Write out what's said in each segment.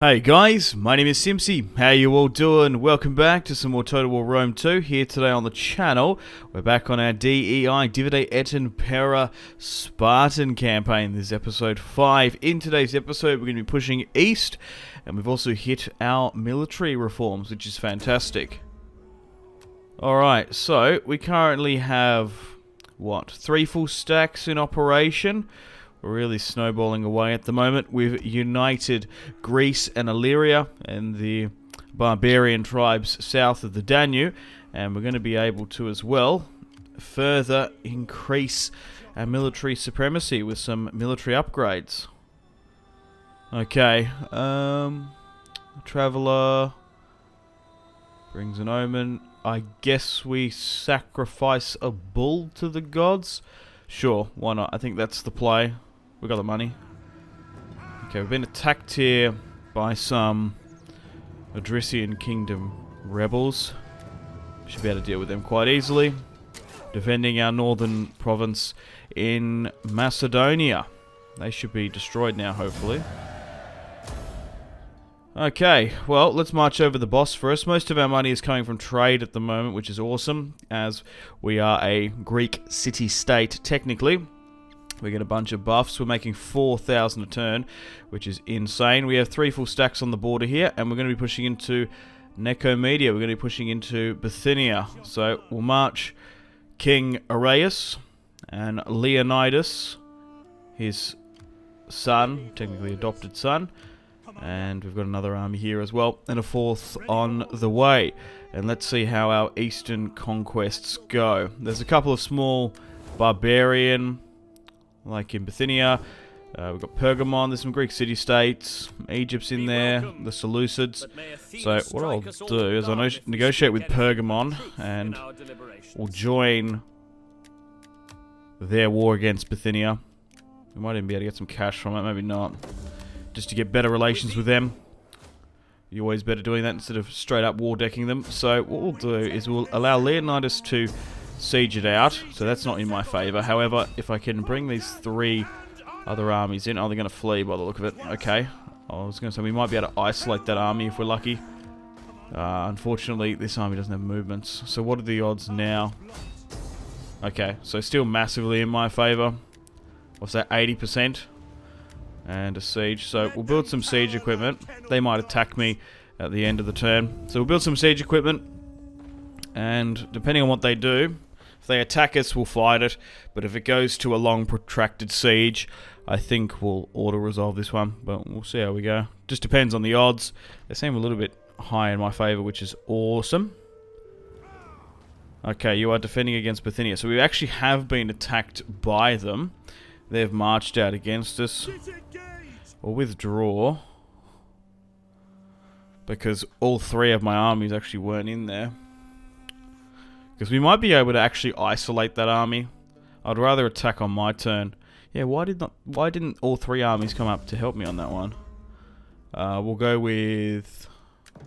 Hey guys, my name is Simpzy. How you all doing? Welcome back to some more Total War Rome 2 here today on the channel. We're back on our DEI, Divide Et Impera Spartan campaign. This is episode 5. In today's episode, we're going to be pushing east, and we've also hit our military reforms, which is fantastic. Alright, so we currently have, 3 full stacks in operation. We're really snowballing away at the moment. We've united Greece and Illyria and the barbarian tribes south of the Danube, and we're going to be able to as well further increase our military supremacy with some military upgrades. Okay, Traveller brings an omen. I guess we sacrifice a bull to the gods? Sure, why not? I think that's the play. We got the money. Okay, we've been attacked here by some Odrysian Kingdom rebels. Should be able to deal with them quite easily. Defending our northern province in Macedonia. They should be destroyed now, hopefully. Okay, well, let's march over the Bosphorus. Most of our money is coming from trade at the moment, which is awesome, as we are a Greek city-state, technically. We get a bunch of buffs. We're making 4,000 a turn, which is insane. We have 3 full stacks on the border here, and we're going to be pushing into Nicomedia. We're going to be pushing into Bithynia. So we'll march King Arius and Leonidas, his son, technically adopted son. And we've got another army here as well, and a 4th on the way. And let's see how our eastern conquests go. There's a couple of small barbarian, like in Bithynia. We've got Pergamon, there's some Greek city-states, Egypt's in there, the Seleucids. So what I'll do is I'll negotiate with Pergamon, and we'll join their war against Bithynia. We might even be able to get some cash from it, maybe not. Just to get better relations with them. You're always better doing that instead of straight up war decking them. So what we'll do is we'll allow Leonidas to siege it out. So that's not in my favour. However, if I can bring these 3 other armies in, they're going to flee by the look of it. Okay. I was going to say we might be able to isolate that army if we're lucky. Unfortunately, this army doesn't have movements. So what are the odds now? Okay, so still massively in my favour. What's that, 80%? And a siege. So we'll build some siege equipment. They might attack me at the end of the turn. So we'll build some siege equipment. And depending on what they do, if they attack us, we'll fight it. But if it goes to a long protracted siege, I think we'll auto-resolve this one. But we'll see how we go. Just depends on the odds. They seem a little bit high in my favour, which is awesome. Okay, you are defending against Bithynia. So we actually have been attacked by them. They've marched out against us. Or withdraw. Because all 3 of my armies actually weren't in there. Because we might be able to actually isolate that army. I'd rather attack on my turn. Yeah, why didn't all 3 armies come up to help me on that one? We'll go with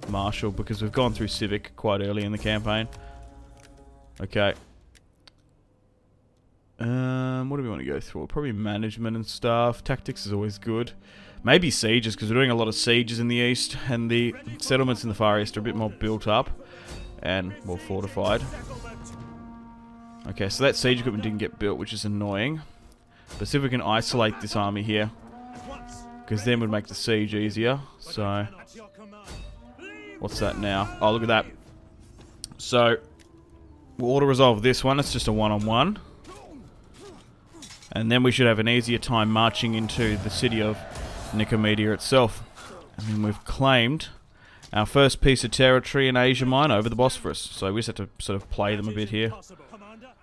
Marshall because we've gone through Civic quite early in the campaign. Okay. What do we want to go through? Probably management and stuff. Tactics is always good. Maybe sieges, because we're doing a lot of sieges in the east, and the settlements in the far east are a bit more built up and more fortified. Okay, so that siege equipment didn't get built, which is annoying. But see if we can isolate this army here, because then we'd make the siege easier. So, what's that now? Oh, look at that. So, we'll auto-resolve this one. It's just a one-on-one. And then we should have an easier time marching into the city of Nicomedia itself. And then we've claimed our first piece of territory in Asia Minor over the Bosphorus. So we just have to sort of play them a bit here.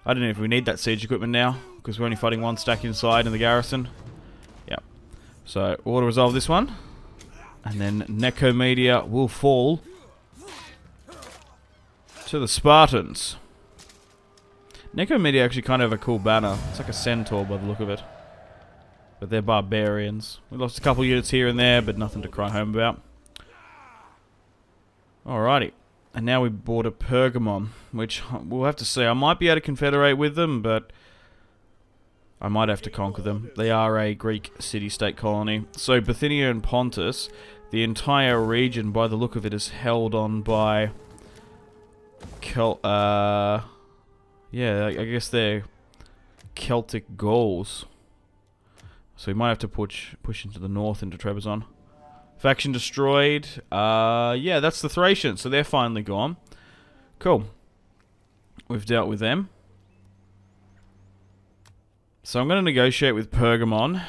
I don't know if we need that siege equipment now, because we're only fighting 1 stack inside in the garrison. Yeah. So we'll resolve this one. And then Nicomedia will fall to the Spartans. Nicomedia actually kind of have a cool banner. It's like a centaur by the look of it. But they're barbarians. We lost a couple units here and there, but nothing to cry home about. Alrighty. And now we bought a Pergamon, which we'll have to see. I might be able to confederate with them, but I might have to conquer them. They are a Greek city-state colony. So Bithynia and Pontus, The entire region, by the look of it, is held on by yeah, I guess they're Celtic Gauls. So we might have to push into the north into Trebizond. Faction destroyed. Yeah, that's the Thracians, so they're finally gone. Cool. We've dealt with them. So I'm going to negotiate with Pergamon.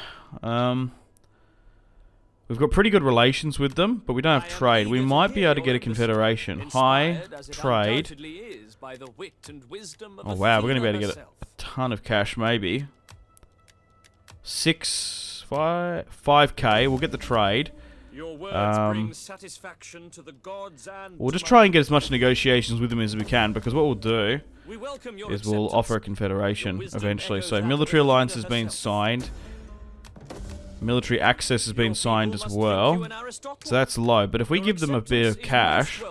We've got pretty good relations with them, but we don't have trade. We might be able to get a confederation. High trade. Oh wow, we're going to be able to get a ton of cash, maybe. 5k. We'll get the trade. We'll just try and get as much negotiations with them as we can, because what we'll do is we'll offer a confederation eventually. So military alliance has been signed. Military access has been signed as well. So that's low. But if we give them a bit of cash,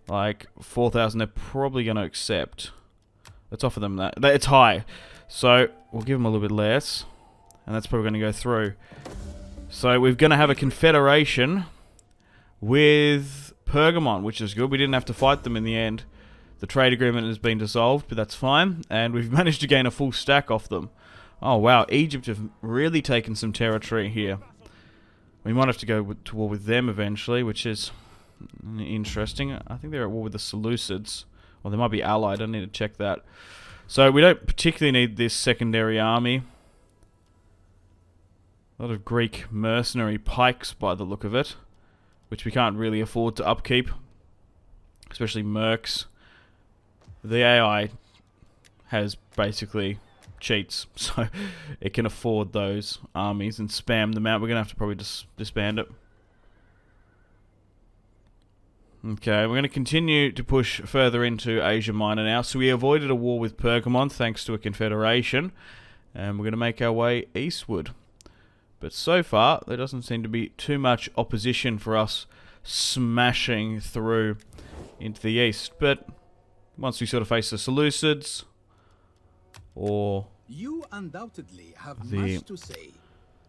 like 4,000, they're probably going to accept. Let's offer them that. It's high. So we'll give them a little bit less. And that's probably going to go through. So we're going to have a confederation with Pergamon, which is good. We didn't have to fight them in the end. The trade agreement has been dissolved, but that's fine. And we've managed to gain a full stack off them. Oh wow, Egypt have really taken some territory here. We might have to go to war with them eventually, which is interesting. I think they're at war with the Seleucids. Or they might be allied, I need to check that. So we don't particularly need this secondary army. A lot of Greek mercenary pikes by the look of it, which we can't really afford to upkeep. Especially mercs. The AI has basically cheats, so it can afford those armies and spam them out. We're going to have to probably disband it. Okay, we're going to continue to push further into Asia Minor now. So we avoided a war with Pergamon thanks to a confederation, and we're going to make our way eastward. But so far, there doesn't seem to be too much opposition for us smashing through into the east. But once we sort of face the Seleucids, or you undoubtedly have the much to say,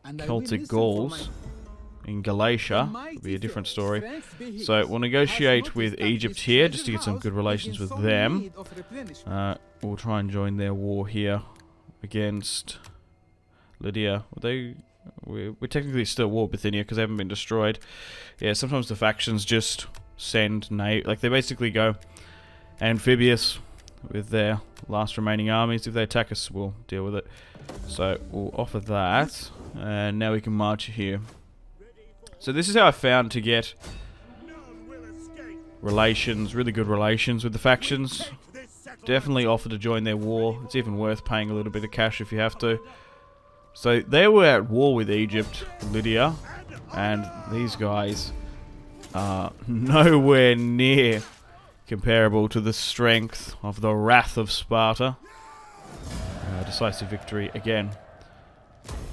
and Celtic Gauls in Galatia, will be a different story. So we'll negotiate with Egypt here, just to get some good relations with them. We'll try and join their war here against Lydia. We're technically still at war with Bithynia because they haven't been destroyed. Yeah, sometimes the factions just send like they basically go amphibious with their last remaining armies. If they attack us, we'll deal with it. So we'll offer that, and now we can march here. So this is how I found to get relations, really good relations with the factions. Definitely offer to join their war. It's even worth paying a little bit of cash if you have to. So they were at war with Egypt, Lydia, and these guys are nowhere near comparable to the strength of the wrath of Sparta. Decisive victory again.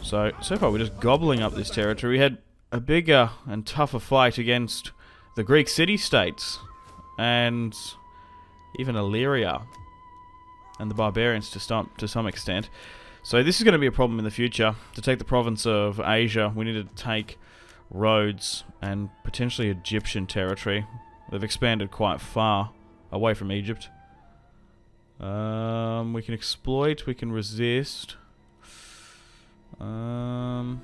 So far we're just gobbling up this territory. We had a bigger and tougher fight against the Greek city-states and even Illyria and the barbarians to some extent. So this is going to be a problem in the future. To take the province of Asia, we need to take Rhodes and potentially Egyptian territory. They've expanded quite far away from Egypt. We can exploit, we can resist. I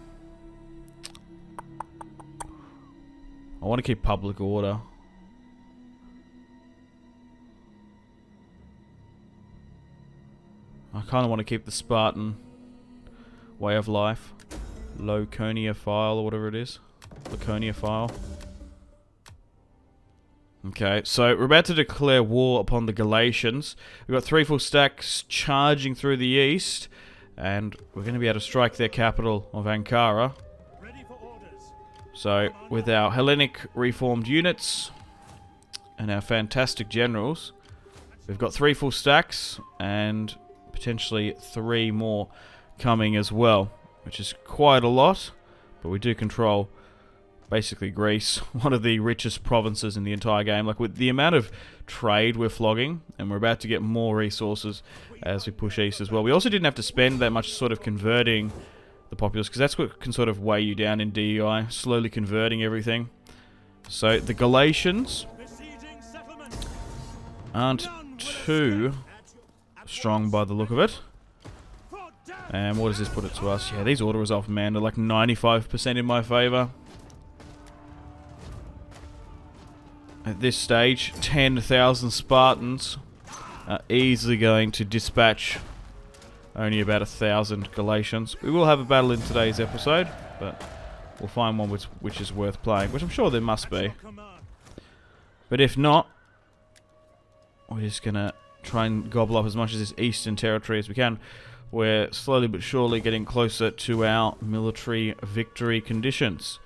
want to keep public order. I kind of want to keep the Spartan way of life. Laconia file or whatever it is. Laconia file. Okay, so we're about to declare war upon the Galatians. We've got 3 full stacks charging through the east, and we're going to be able to strike their capital of Ankara. So, with our Hellenic reformed units and our fantastic generals, we've got 3 full stacks and potentially 3 more coming as well, which is quite a lot, but we do control basically Greece, one of the richest provinces in the entire game. Like with the amount of trade we're flogging, and we're about to get more resources as we push east as well. We also didn't have to spend that much sort of converting the populace, because that's what can sort of weigh you down in DEI, slowly converting everything. So the Galatians aren't too strong by the look of it. And what does this put it to us? Yeah, these auto-resolve men are like 95% in my favour. At this stage, 10,000 Spartans are easily going to dispatch only about 1,000 Galatians. We will have a battle in today's episode, but we'll find one which is worth playing, which I'm sure there must be. But if not, we're just going to try and gobble up as much of this eastern territory as we can. We're slowly but surely getting closer to our military victory conditions.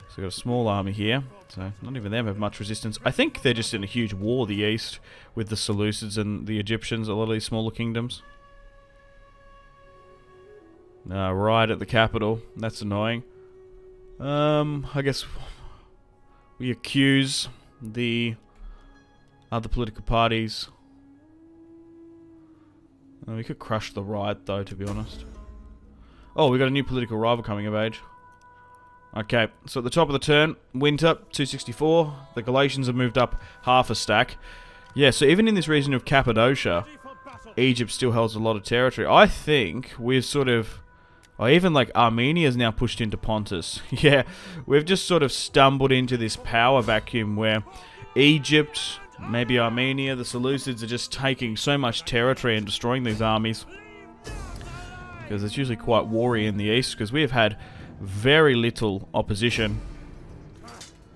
So we've got a small army here, so not even them have much resistance. I think they're just in a huge war, the east, with the Seleucids and the Egyptians, a lot of these smaller kingdoms. Right at the capital. That's annoying. I guess we accuse the other political parties. We could crush the right, though, to be honest. Oh, we got a new political rival coming of age. Okay, so at the top of the turn, winter, 264. The Galatians have moved up half a stack. Yeah, so even in this region of Cappadocia, Egypt still holds a lot of territory. I think we've sort of... Or even like Armenia's now pushed into Pontus. Yeah, we've just sort of stumbled into this power vacuum where Egypt, maybe Armenia, the Seleucids are just taking so much territory and destroying these armies. Because it's usually quite warry in the east, because we have had very little opposition.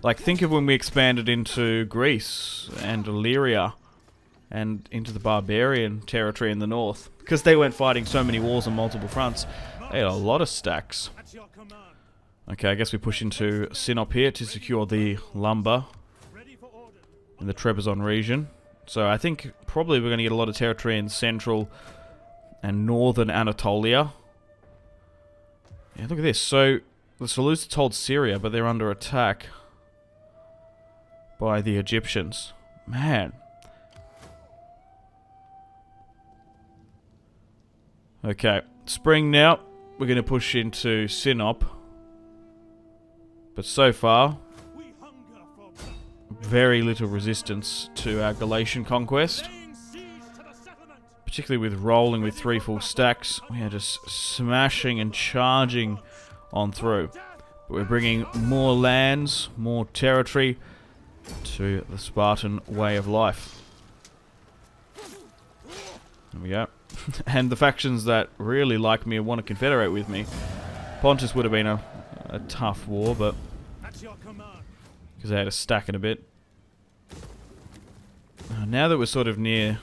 Like, think of when we expanded into Greece and Illyria and into the barbarian territory in the north. Because they weren't fighting so many wars on multiple fronts. They had a lot of stacks. Okay, I guess we push into Sinop here to secure the lumber in the Trebizond region. So I think probably we're going to get a lot of territory in central and northern Anatolia. Yeah, look at this. So the Seleucids hold Syria, but they're under attack by the Egyptians. Man. Okay, spring now. We're going to push into Sinop. But so far, very little resistance to our Galatian conquest. Particularly with rolling with 3 full stacks. We are just smashing and charging on through. But we're bringing more lands, more territory to the Spartan way of life. There we go. And the factions that really like me and want to confederate with me. Pontus would have been a tough war, but because they had to stack it a bit. Now that we're sort of near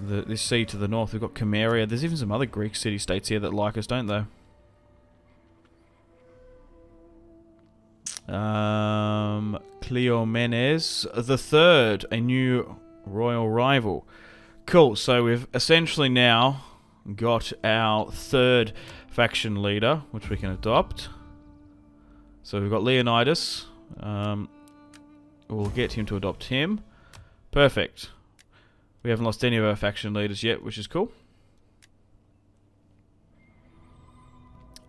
this sea to the north, we've got Krypteria. There's even some other Greek city-states here that like us, don't they? Cleomenes III, a new royal rival. Cool, so we've essentially now got our third faction leader, which we can adopt. So we've got Leonidas. We'll get him to adopt him. Perfect. We haven't lost any of our faction leaders yet, which is cool.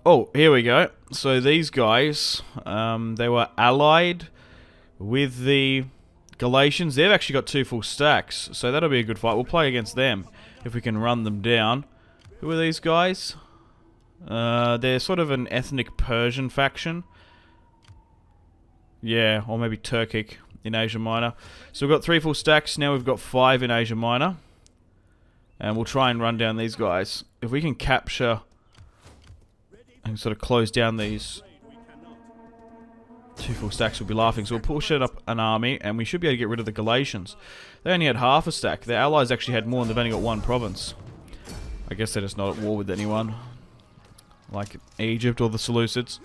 Oh, here we go. So these guys, they were allied with the Galatians. They've actually got 2 full stacks, so that'll be a good fight. We'll play against them if we can run them down. Who are these guys? They're sort of an ethnic Persian faction. Yeah, or maybe Turkic in Asia Minor. So we've got 3 full stacks. Now we've got 5 in Asia Minor. And we'll try and run down these guys. If we can capture and sort of close down these 2 full stacks, we'll be laughing. So we'll push it up an army, and we should be able to get rid of the Galatians. They only had half a stack. Their allies actually had more, and they've only got 1 province. I guess they're just not at war with anyone, like Egypt or the Seleucids.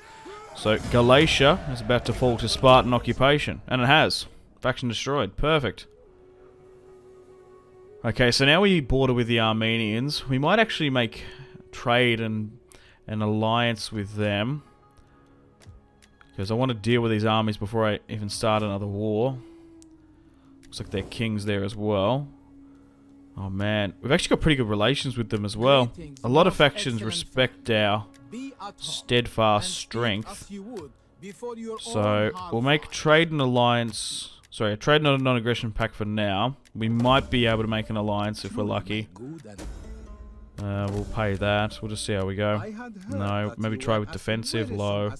So Galatia is about to fall to Spartan occupation, and it has. Faction destroyed. Perfect. Okay, so now we border with the Armenians. We might actually make trade and an alliance with them, because I want to deal with these armies before I even start another war. Looks like their king's there as well. Oh man, we've actually got pretty good relations with them as well. A lot of factions respect our steadfast strength. So we'll make trade and alliance. Sorry, a trade and a non-aggression pact for now. We might be able to make an alliance if we're lucky. We'll pay that. We'll just see how we go. No, maybe try with defensive, low.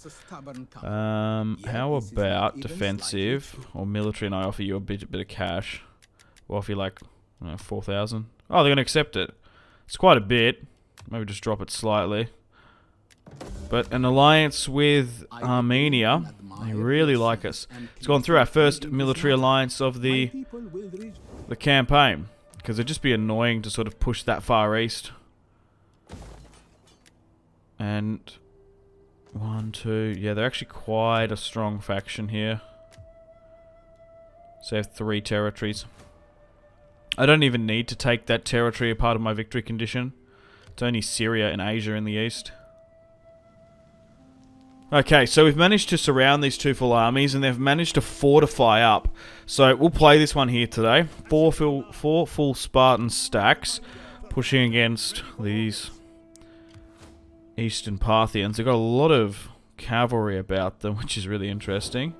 How about defensive or military? And I offer you a bit of cash. We'll offer you like 4,000. Oh, they're gonna accept it. It's quite a bit. Maybe just drop it slightly. But an alliance with Armenia, they really like us. It's gone through our first military alliance of the campaign, because it'd just be annoying to sort of push that far east. And 1, 2, yeah, they're actually quite a strong faction here. So they have 3 territories. I don't even need to take that territory a part of my victory condition. It's only Syria and Asia in the east. Okay, so we've managed to surround these 2 full armies, and they've managed to fortify up. So we'll play this one here today. 4 full Spartan stacks, pushing against these Eastern Parthians. They've got a lot of cavalry about them, which is really interesting.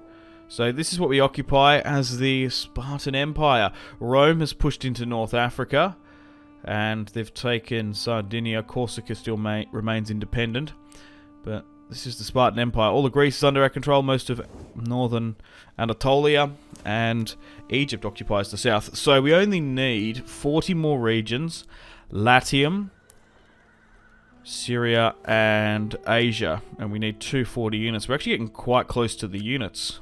So this is what we occupy as the Spartan Empire. Rome has pushed into North Africa, and they've taken Sardinia. Corsica still remains independent, but this is the Spartan Empire. All of Greece is under our control, most of northern Anatolia, and Egypt occupies the south. So we only need 40 more regions, Latium, Syria, and Asia, and we need 240 units. We're actually getting quite close to the units.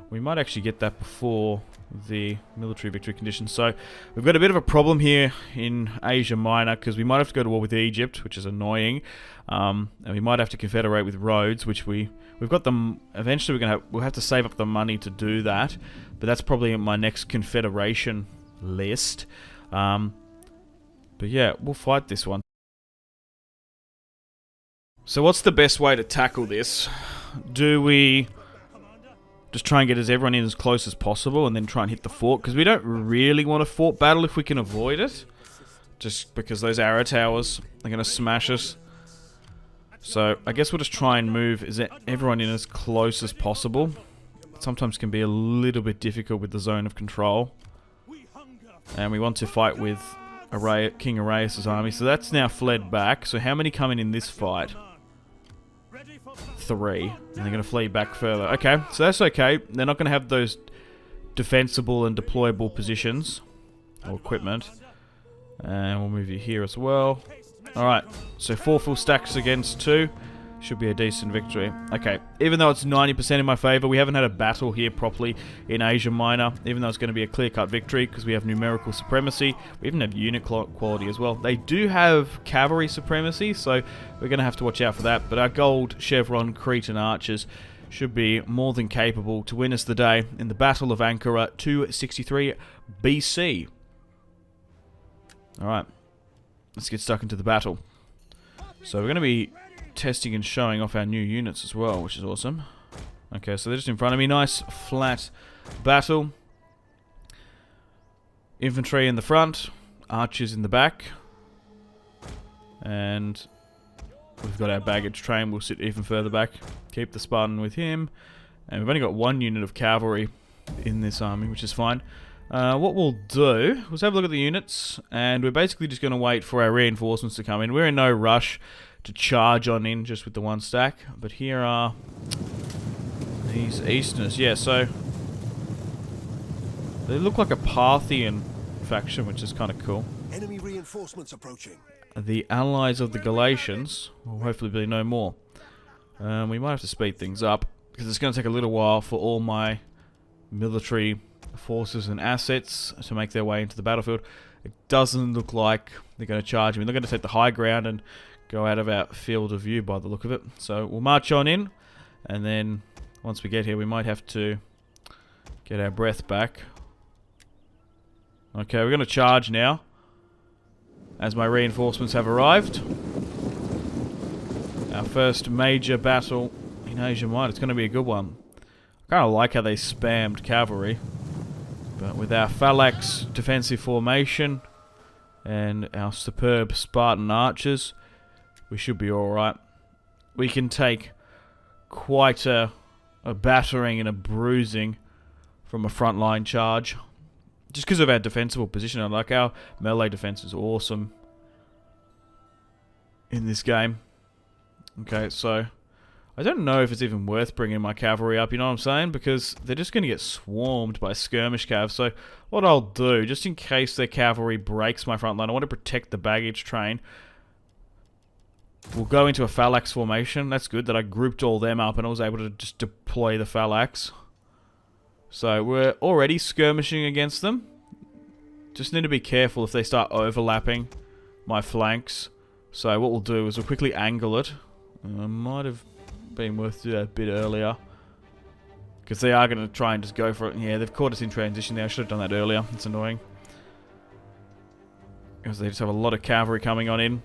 We might actually get that before the military victory conditions. So we've got a bit of a problem here in Asia Minor, because we might have to go to war with Egypt, which is annoying, and we might have to confederate with Rhodes, which we've got them. Eventually we'll have to save up the money to do that, but that's probably in my next confederation list. But yeah, we'll fight this one. So what's the best way to tackle this? Do we just try and get everyone in as close as possible and then try and hit the fort? Because we don't really want a fort battle if we can avoid it, just because those arrow towers are going to smash us. So I guess we'll just try and move everyone in as close as possible. It sometimes can be a little bit difficult with the zone of control, and we want to fight with King Arius' army. So that's now fled back. So how many coming in this fight? 3, and they're going to flee back further. Okay, so that's okay. They're not going to have those defensible and deployable positions or equipment. And we'll move you here as well. Alright, so 4 full stacks against 2. Should be a decent victory. Okay, even though it's 90% in my favour, we haven't had a battle here properly in Asia Minor, even though it's going to be a clear-cut victory because we have numerical supremacy. We even have unit quality as well. They do have cavalry supremacy, so we're going to have to watch out for that. But our gold, chevron, Cretan archers should be more than capable to win us the day in the Battle of Ankara 263 BC. Alright, let's get stuck into the battle. So we're going to be testing and showing off our new units as well, which is awesome. Okay, so they're just in front of me. Nice flat battle. Infantry in the front, archers in the back, and we've got our baggage train. We'll sit even further back. Keep the Spartan with him, and we've only got 1 unit of cavalry in this army, which is fine. What we'll do, let's have a look at the units, and we're basically just going to wait for our reinforcements to come in. We're in no rush to charge on in just with the 1 stack, but here are these Easterners. Yeah, so they look like a Parthian faction, which is kind of cool. Enemy reinforcements approaching. The allies of the Galatians will hopefully be no more. We might have to speed things up because it's going to take a little while for all my military forces and assets to make their way into the battlefield. It doesn't look like they're going to charge. I mean, they're going to take the high ground and go out of our field of view by the look of it. So we'll march on in, and then once we get here, we might have to get our breath back. Okay, we're going to charge now, as my reinforcements have arrived. Our first major battle in Asia Minor. It's going to be a good one. I kind of like how they spammed cavalry, but with our phalanx defensive formation, and our superb Spartan archers, we should be alright. We can take quite a battering and a bruising from a frontline charge. Just because of our defensible position. Like, our melee defense is awesome in this game. Okay, so I don't know if it's even worth bringing my cavalry up, you know what I'm saying? Because they're just going to get swarmed by skirmish cav. So what I'll do, just in case their cavalry breaks my front line, I want to protect the baggage train. We'll go into a phalanx formation. That's good that I grouped all them up and I was able to just deploy the phalanx. So we're already skirmishing against them. Just need to be careful if they start overlapping my flanks. So what we'll do is we'll quickly angle it. Might have been worth doing that a bit earlier. Because they are going to try and just go for it. Yeah, they've caught us in transition there. I should have done that earlier. It's annoying. Because they just have a lot of cavalry coming on in.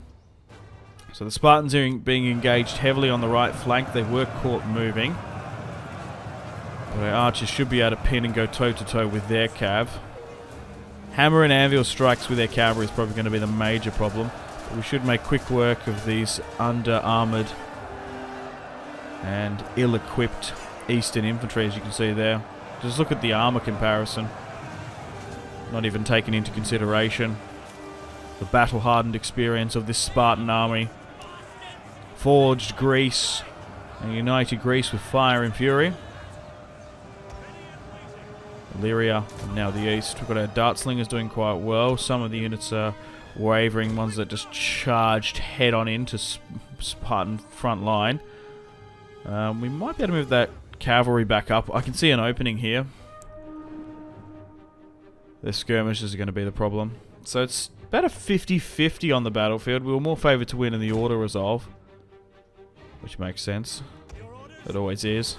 So the Spartans are being engaged heavily on the right flank. They were caught moving. But our archers should be able to pin and go toe-to-toe with their cav. Hammer and anvil strikes with their cavalry is probably going to be the major problem. But we should make quick work of these under-armoured and ill-equipped eastern infantry, as you can see there. Just look at the armour comparison. Not even taken into consideration the battle-hardened experience of this Spartan army. Forged Greece and united Greece with fire and fury. Illyria, and now the east. We've got our dart slingers doing quite well. Some of the units are wavering, ones that just charged head on into Spartan front line. We might be able to move that cavalry back up. I can see an opening here. Their skirmishes are going to be the problem. So it's about a 50-50 on the battlefield. We were more favoured to win in the order resolve, which makes sense. It always is.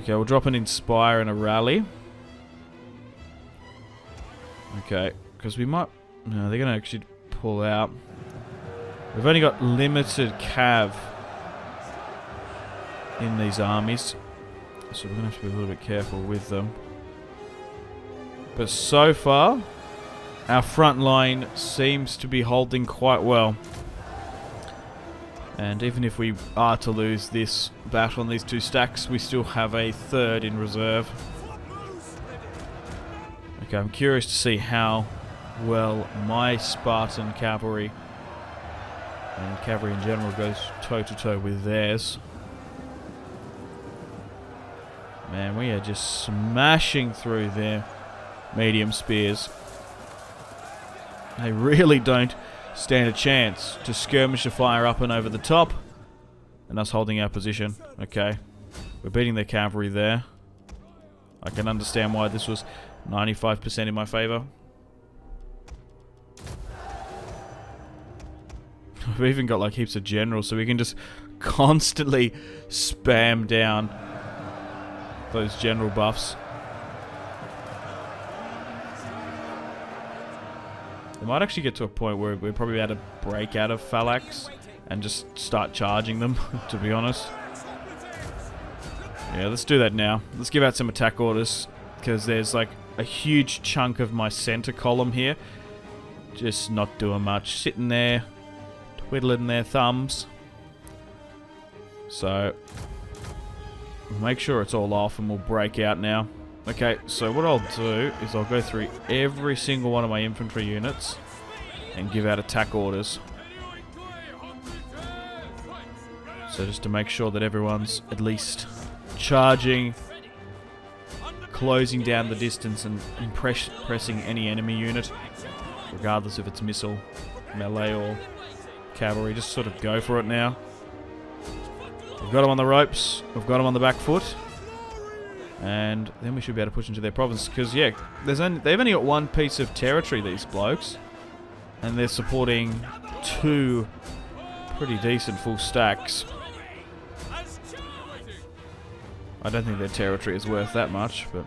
Okay, we'll drop an Inspire and a Rally. Okay, because we might... No, they're going to actually pull out. We've only got limited cav in these armies, so we're going to have to be a little bit careful with them. But so far, our front line seems to be holding quite well. And even if we are to lose this battle on these two stacks, we still have a third in reserve. Okay, I'm curious to see how well my Spartan cavalry and cavalry in general goes toe-to-toe with theirs. Man, we are just smashing through their medium spears. They really don't stand a chance to skirmish a fire up and over the top, and us holding our position. Okay, we're beating their cavalry there. I can understand why this was 95% in my favour. We've even got like heaps of generals, so we can just constantly spam down those general buffs. They might actually get to a point where we're probably able to break out of phalanx and just start charging them, to be honest. Yeah, let's do that now. Let's give out some attack orders, because there's like a huge chunk of my center column here just not doing much, sitting there twiddling their thumbs. So make sure it's all off and we'll break out now. Okay, so what I'll do is I'll go through every single one of my infantry units and give out attack orders. So just to make sure that everyone's at least charging, closing down the distance and pressing any enemy unit, regardless if it's missile, melee or cavalry. Just sort of go for it now. We've got them on the ropes, we've got them on the back foot. And then we should be able to push into their province, because yeah, they've only got one piece of territory, these blokes, and they're supporting two pretty decent full stacks. I don't think their territory is worth that much, but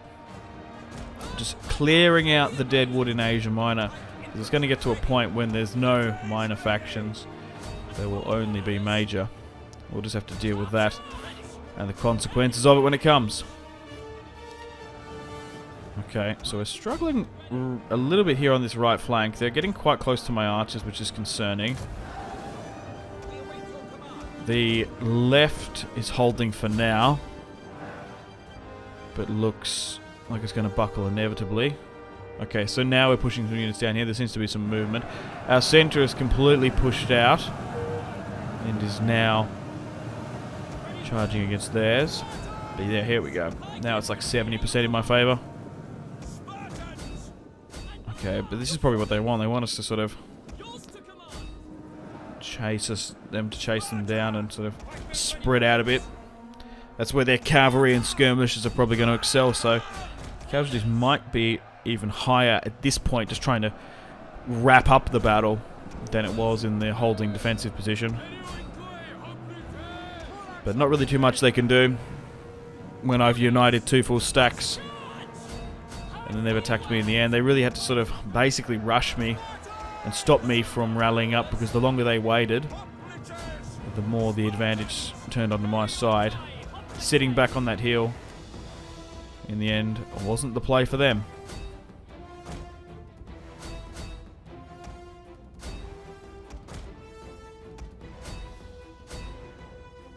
just clearing out the dead wood in Asia Minor, because it's going to get to a point when there's no minor factions, there will only be major. We'll just have to deal with that and the consequences of it when it comes. Okay, so we're struggling a little bit here on this right flank. They're getting quite close to my archers, which is concerning. The left is holding for now, but looks like it's going to buckle inevitably. Okay, so now we're pushing some units down here. There seems to be some movement. Our centre is completely pushed out and is now charging against theirs. But yeah, here we go. Now it's like 70% in my favour. Okay, but this is probably what they want. They want us to sort of chase them down and sort of spread out a bit. That's where their cavalry and skirmishers are probably going to excel, so casualties might be even higher at this point, just trying to wrap up the battle than it was in their holding defensive position. But not really too much they can do when I've united 2 full stacks and then they've attacked me in the end. They really had to sort of basically rush me and stop me from rallying up, because the longer they waited, the more the advantage turned onto my side. Sitting back on that hill in the end wasn't the play for them.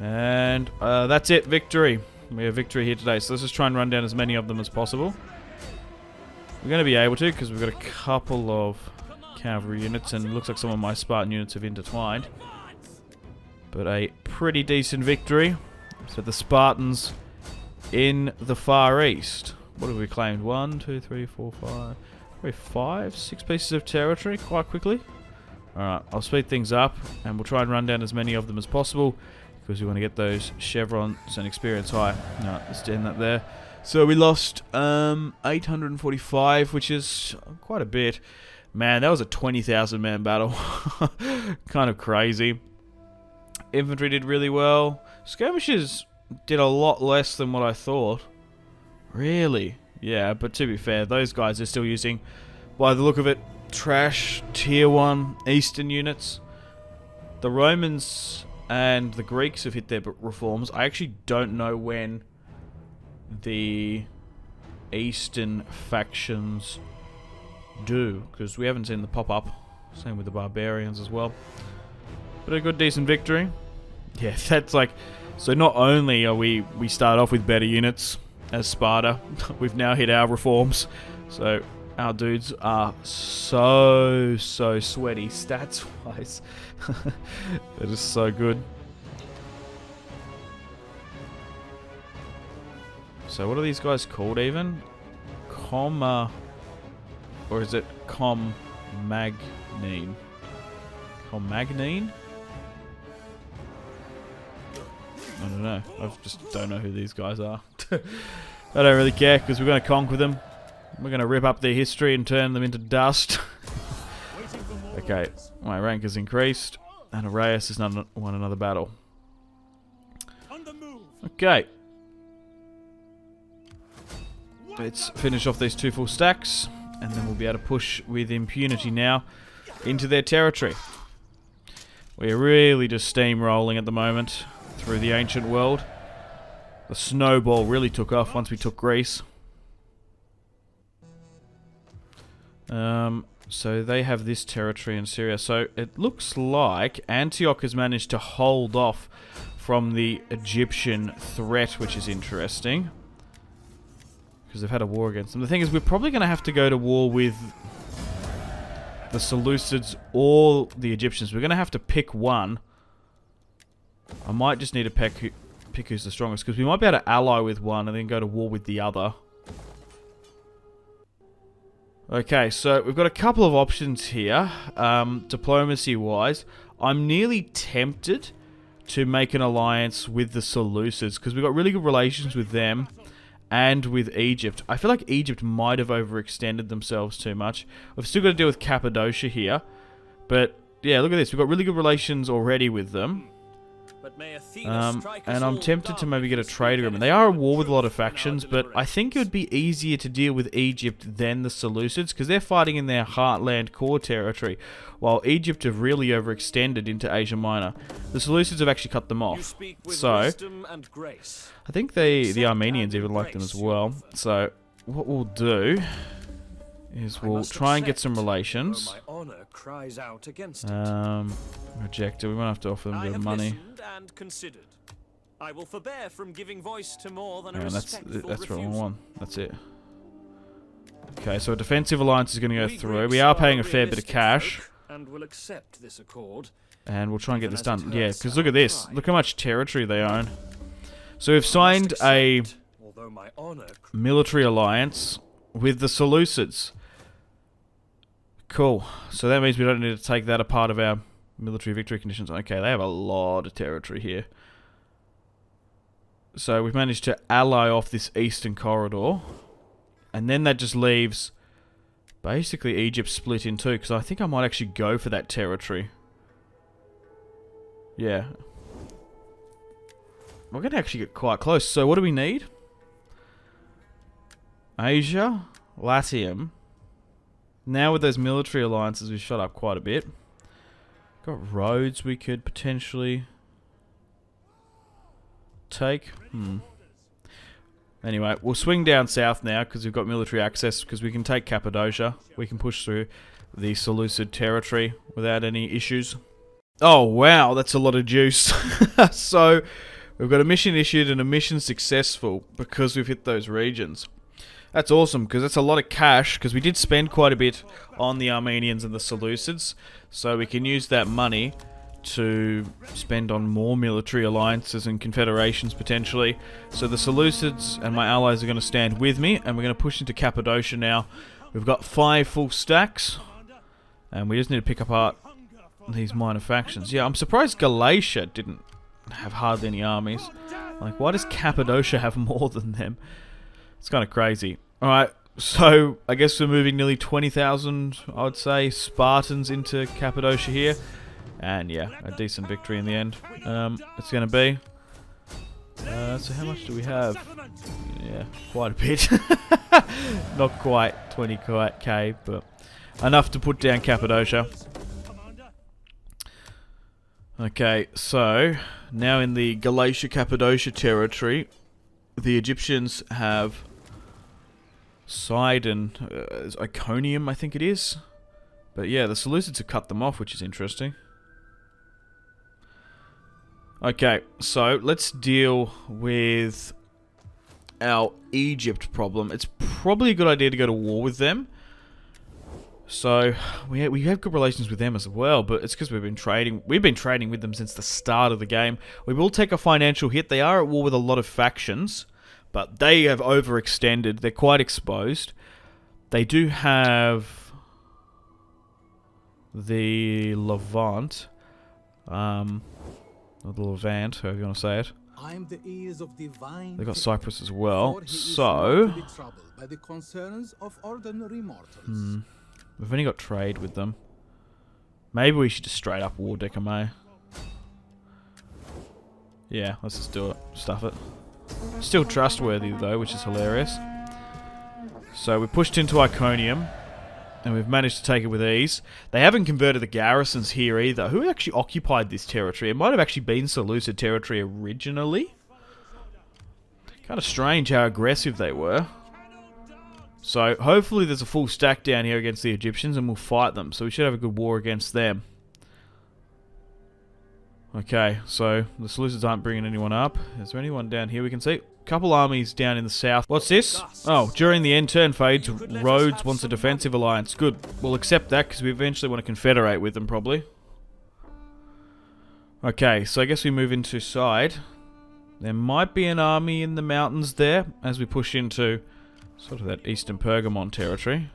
And that's it, victory. We have victory here today, so let's just try and run down as many of them as possible. We're going to be able to, because we've got a couple of cavalry units, and it looks like some of my Spartan units have intertwined. But a pretty decent victory. So the Spartans in the Far East. What have we claimed? 1, 2, 3, 4, 5... Probably 5, 6 pieces of territory quite quickly. Alright, I'll speed things up, and we'll try and run down as many of them as possible, because we want to get those chevrons and experience high. No, let's end that there. So we lost 845, which is quite a bit. Man, that was a 20,000 man battle. Kind of crazy. Infantry did really well. Skirmishers did a lot less than what I thought. Really? Yeah, but to be fair, those guys are still using, by the look of it, trash tier 1 eastern units. The Romans and the Greeks have hit their reforms. I actually don't know when the eastern factions do, because we haven't seen the pop-up. Same with the barbarians as well. But a good, decent victory. Yeah, that's like... So not only are we start off with better units as Sparta, we've now hit our reforms. So our dudes are so sweaty stats-wise. That is so good. So what are these guys called even? Or is it Commagnine? Commagnine? I don't know. I just don't know who these guys are. I don't really care, because we're going to conquer them. We're going to rip up their history and turn them into dust. Okay, my rank has increased, and Arius has won another battle. Okay. Let's finish off these 2 full stacks, and then we'll be able to push with impunity now into their territory. We're really just steamrolling at the moment through the ancient world. The snowball really took off once we took Greece. So they have this territory in Syria. So it looks like Antioch has managed to hold off from the Egyptian threat, which is interesting, because they've had a war against them. The thing is, we're probably going to have to go to war with the Seleucids or the Egyptians. We're going to have to pick one. I might just need to pick who's the strongest, because we might be able to ally with one and then go to war with the other. Okay, so we've got a couple of options here, diplomacy-wise. I'm nearly tempted to make an alliance with the Seleucids, because we've got really good relations with them and with Egypt. I feel like Egypt might have overextended themselves too much. We've still got to deal with Cappadocia here, but yeah, look at this. We've got really good relations already with them. And I'm tempted to maybe get a trade agreement. They are at war with a lot of factions, but I think it would be easier to deal with Egypt than the Seleucids, because they're fighting in their heartland core territory, while Egypt have really overextended into Asia Minor. The Seleucids have actually cut them off. So, I think the Armenians even like them as well. So, what we'll do is we'll try and get some relations. My honor cries out against it. Rejected. We might have to offer them a I bit have of money. listened and considered. I will forbear from giving voice to more than a Yeah, respectful that's what we refusal. want. That's it. Okay, so a defensive alliance is going to go We through. Greeks We are paying a fair bit of realistic cash. folk and will accept this accord. And we'll try and get Even this as it done. Yeah, hurts because look at our this. pride. Look how much territory they own. So we've Must signed a accept, although my honor military alliance with the Seleucids. Cool. So that means we don't need to take that a part of our military victory conditions. Okay, they have a lot of territory here. So we've managed to ally off this eastern corridor. And then that just leaves basically Egypt split in two. Because I think I might actually go for that territory. Yeah. We're going to actually get quite close. So what do we need? Asia, Latium. Now with those military alliances, we've shot up quite a bit. Got roads we could potentially take. Anyway, we'll swing down south now because we've got military access, because we can take Cappadocia. We can push through the Seleucid territory without any issues. Oh wow, that's a lot of juice. So we've got a mission issued and a mission successful because we've hit those regions. That's awesome, because that's a lot of cash, because we did spend quite a bit on the Armenians and the Seleucids, so we can use that money to spend on more military alliances and confederations potentially. So the Seleucids and my allies are going to stand with me, and we're going to push into Cappadocia now. We've got 5 full stacks, and we just need to pick apart these minor factions. Yeah, I'm surprised Galatia didn't have hardly any armies. Like, why does Cappadocia have more than them? It's kind of crazy. Alright, so I guess we're moving nearly 20,000, I would say, Spartans into Cappadocia here. And yeah, a decent victory in the end. It's going to be. So how much do we have? Yeah, quite a bit. Not quite 20k, but enough to put down Cappadocia. Okay, so now in the Galatia-Cappadocia territory, the Egyptians have Sidon, Iconium, I think it is. But yeah, the Seleucids have cut them off, which is interesting. Okay, so let's deal with our Egypt problem. It's probably a good idea to go to war with them. So we have good relations with them as well, but it's because we've been trading with them since the start of the game. We will take a financial hit. They are at war with a lot of factions, but they have overextended. They're quite exposed. They do have the Levant, or the Levant, however you want to say it. I am the ears of divine. They've got Cyprus as well. For he is So not to be troubled by the concerns of ordinary mortals. we've only got trade with them. Maybe we should just straight up war deck them, eh? Yeah, let's just do it. Stuff it. Still trustworthy though, which is hilarious. So we pushed into Iconium, and we've managed to take it with ease. They haven't converted the garrisons here either. Who actually occupied this territory? It might have actually been Seleucid territory originally. Kind of strange how aggressive they were. So hopefully there's a full stack down here against the Egyptians, and we'll fight them. So we should have a good war against them. Okay, so the Seleucids aren't bringing anyone up. Is there anyone down here we can see? Couple armies down in the south. What's this? Oh, during the end turn phase, Rhodes wants a defensive alliance. Good. We'll accept that because we eventually want to confederate with them, probably. Okay, so I guess we move into side. There might be an army in the mountains there as we push into sort of that eastern Pergamon territory.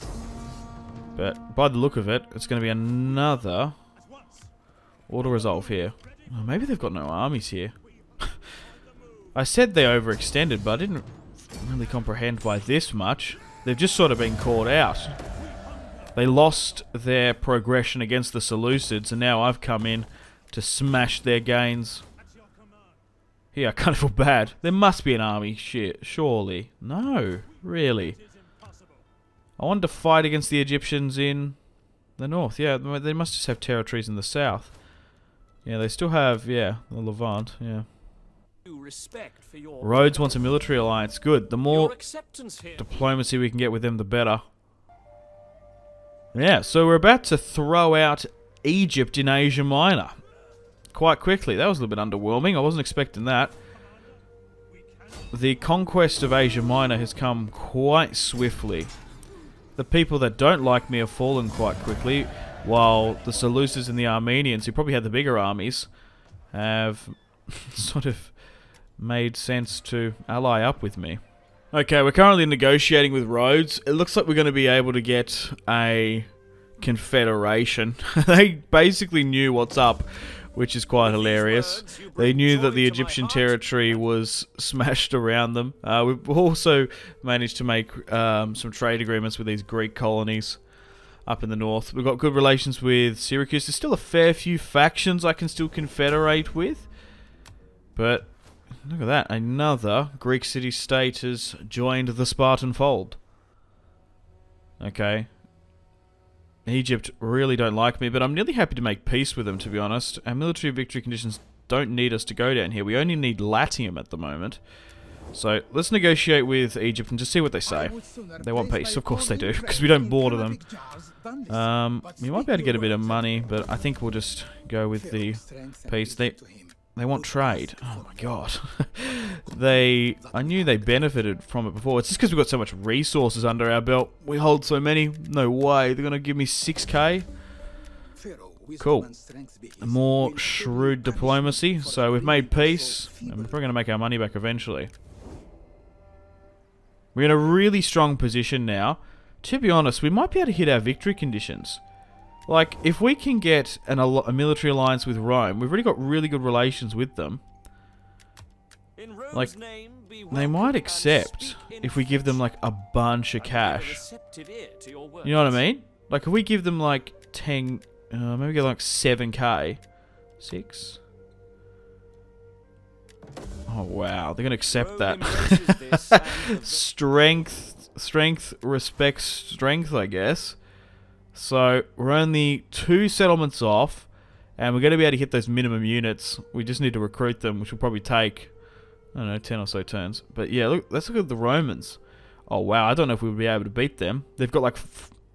But by the look of it, it's going to be another auto-resolve here. Oh, maybe they've got no armies here. I said they overextended, but I didn't really comprehend by this much. They've just sort of been caught out. They lost their progression against the Seleucids, and now I've come in to smash their gains. Here, I kind of feel bad. There must be an army, shit, surely. No, really. I wanted to fight against the Egyptians in the north. Yeah, they must just have territories in the south. Yeah, they still have, yeah, the Levant, yeah. respect for your Rhodes wants a military alliance. Good. The more your acceptance here. diplomacy we can get with them, the better. Yeah, so we're about to throw out Egypt in Asia Minor. Quite quickly. That was a little bit underwhelming. I wasn't expecting that. The conquest of Asia Minor has come quite swiftly. The people that don't like me have fallen quite quickly, while the Seleucids and the Armenians, who probably had the bigger armies, have sort of made sense to ally up with me. Okay, we're currently negotiating with Rhodes. It looks like we're going to be able to get a confederation. They basically knew what's up, which is quite hilarious. They knew that the Egyptian territory was smashed around them. We've also managed to make some trade agreements with these Greek colonies up in the north. We've got good relations with Syracuse. There's still a fair few factions I can still confederate with. But look at that. Another Greek city-state has joined the Spartan fold. Okay. Egypt really don't like me, but I'm nearly happy to make peace with them, to be honest. Our military victory conditions don't need us to go down here. We only need Latium at the moment. So let's negotiate with Egypt and just see what they say. They want peace. Of course they do, because we don't border them. We might be able to get a bit of money, but I think we'll just go with the peace. They want trade. Oh my god. I knew they benefited from it before. It's just because we've got so much resources under our belt. We hold so many. No way. They're going to give me 6k? Cool. More shrewd diplomacy. So we've made peace. And we're probably going to make our money back eventually. We're in a really strong position now. To be honest, we might be able to hit our victory conditions. Like, if we can get a military alliance with Rome, we've already got really good relations with them. Like, they might accept if we give them, like, a bunch of cash. You know what I mean? Like, if we give them, like, 10... maybe get, like, 7k. 6? Oh, wow. They're going to accept that. Strength respects strength, I guess. So, we're only 2 settlements off, and we're going to be able to hit those minimum units. We just need to recruit them, which will probably take, I don't know, 10 or so turns. But yeah, look, let's look at the Romans. Oh wow, I don't know if we'll be able to beat them. They've got like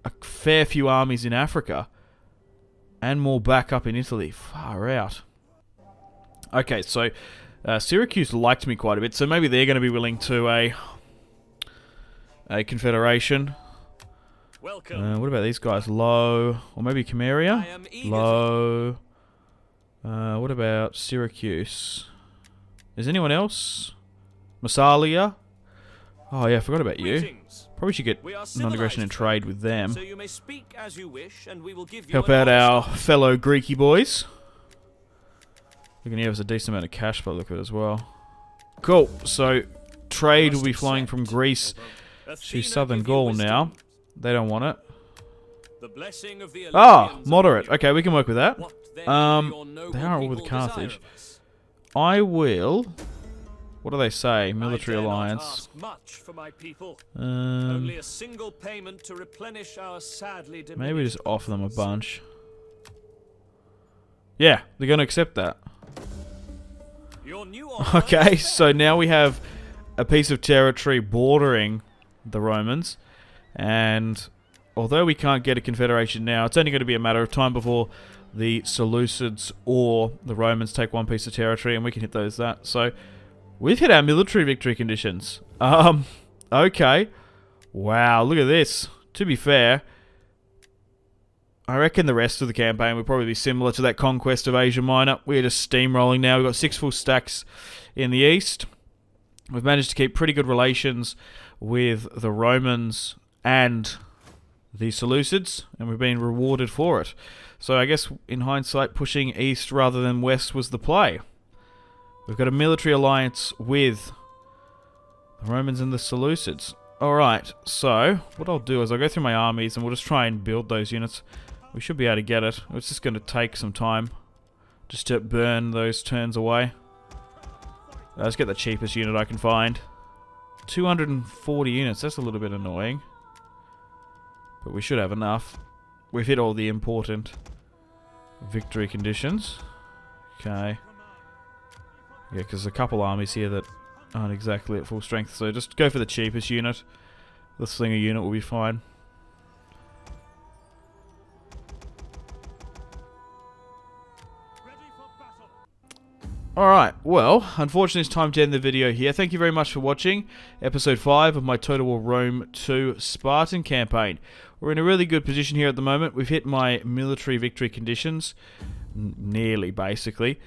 a fair few armies in Africa, and more back up in Italy. Far out. Okay, so Syracuse liked me quite a bit, so maybe they're going to be willing to a confederation. What about these guys? Low, or maybe Krypteria? Low. What about Syracuse? Is anyone else? Massalia? Oh yeah, I forgot about you. Probably should get non-aggression and trade with them. So you may speak as you wish, and we will give you help out our fellow Greeky boys. They're going to give us a decent amount of cash by the look of it as well. Cool, so trade will be flowing from Greece to southern Gaul now. They don't want it. Moderate. Okay, we can work with that. They are all with Carthage. I will... What do they say? Military alliance. Only a single payment to replenish our sadly diminished. Maybe just offer them a bunch. Yeah, they're going to accept that. Okay, so now we have a piece of territory bordering the Romans. And although we can't get a confederation now, it's only going to be a matter of time before the Seleucids or the Romans take one piece of territory, and we can hit that. So we've hit our military victory conditions. Okay. Wow, look at this. To be fair, I reckon the rest of the campaign will probably be similar to that conquest of Asia Minor. We're just steamrolling now. We've got 6 full stacks in the east. We've managed to keep pretty good relations with the Romans and the Seleucids, and we've been rewarded for it. So I guess, in hindsight, pushing east rather than west was the play. We've got a military alliance with the Romans and the Seleucids. Alright, so what I'll do is I'll go through my armies and we'll just try and build those units. We should be able to get it. It's just going to take some time just to burn those turns away. Let's get the cheapest unit I can find. 240 units, that's a little bit annoying. But we should have enough. We've hit all the important victory conditions. Okay. Yeah, because there's a couple armies here that aren't exactly at full strength, so just go for the cheapest unit. The slinger unit will be fine. Alright, well, unfortunately it's time to end the video here. Thank you very much for watching episode 5 of my Total War Rome 2 Spartan campaign. We're in a really good position here at the moment. We've hit my military victory conditions. Nearly, basically.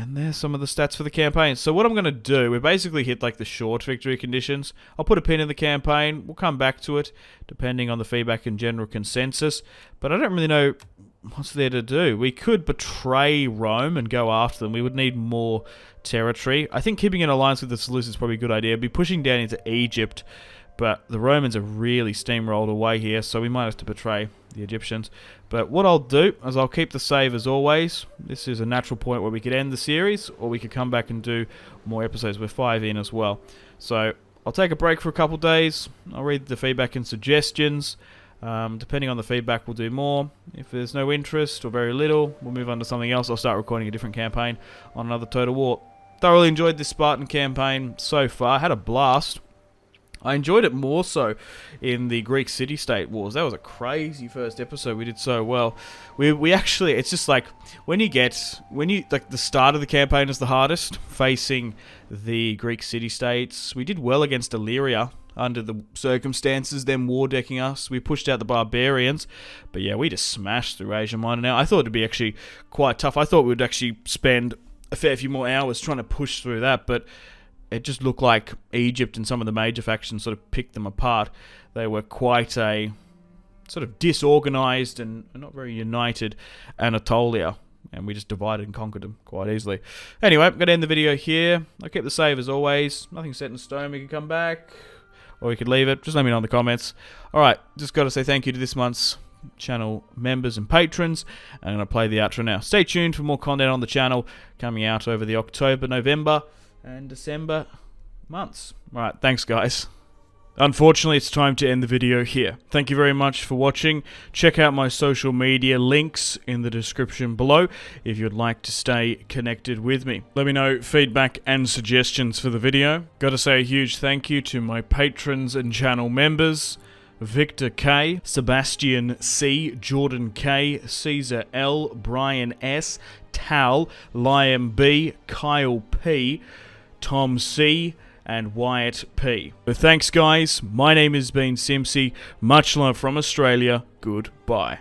And there's some of the stats for the campaign. So what I'm going to do, we basically hit like the short victory conditions. I'll put a pin in the campaign. We'll come back to it, depending on the feedback and general consensus. But I don't really know what's there to do. We could betray Rome and go after them. We would need more territory. I think keeping an alliance with the Seleucids is probably a good idea. Be pushing down into Egypt, but the Romans are really steamrolled away here, so we might have to betray the Egyptians. But what I'll do is I'll keep the save as always. This is a natural point where we could end the series, or we could come back and do more episodes. We're 5 in as well. So I'll take a break for a couple days. I'll read the feedback and suggestions. Depending on the feedback, we'll do more. If there's no interest or very little, we'll move on to something else. I'll start recording a different campaign on another Total War. Thoroughly enjoyed this Spartan campaign so far. I had a blast. I enjoyed it more so in the Greek city-state wars. That was a crazy first episode. We did so well. We actually, it's just like when you like the start of the campaign is the hardest, facing the Greek city-states. We did well against Illyria under the circumstances, them war decking us. We pushed out the barbarians, but yeah, we just smashed through Asia Minor. Now I thought it'd be actually quite tough. I thought we'd actually spend a fair few more hours trying to push through that, but it just looked like Egypt and some of the major factions sort of picked them apart. They were quite a sort of disorganized and not very united Anatolia, and we just divided and conquered them quite easily. Anyway, I'm going to end the video here. I'll keep the save as always. Nothing set in stone. We can come back, or we could leave it. Just let me know in the comments. Alright, just got to say thank you to this month's channel members and patrons. I'm going to play the outro now. Stay tuned for more content on the channel coming out over the October, November and December months. Alright, thanks guys. Unfortunately, it's time to end the video here. Thank you very much for watching. Check out my social media links in the description below if you'd like to stay connected with me. Let me know feedback and suggestions for the video. Gotta say a huge thank you to my patrons and channel members: Victor K, Sebastian C, Jordan K, Caesar L, Brian S, Tal, Liam B, Kyle P, Tom C, and Wyatt P. But thanks guys, my name has been Simpzy, much love from Australia, goodbye.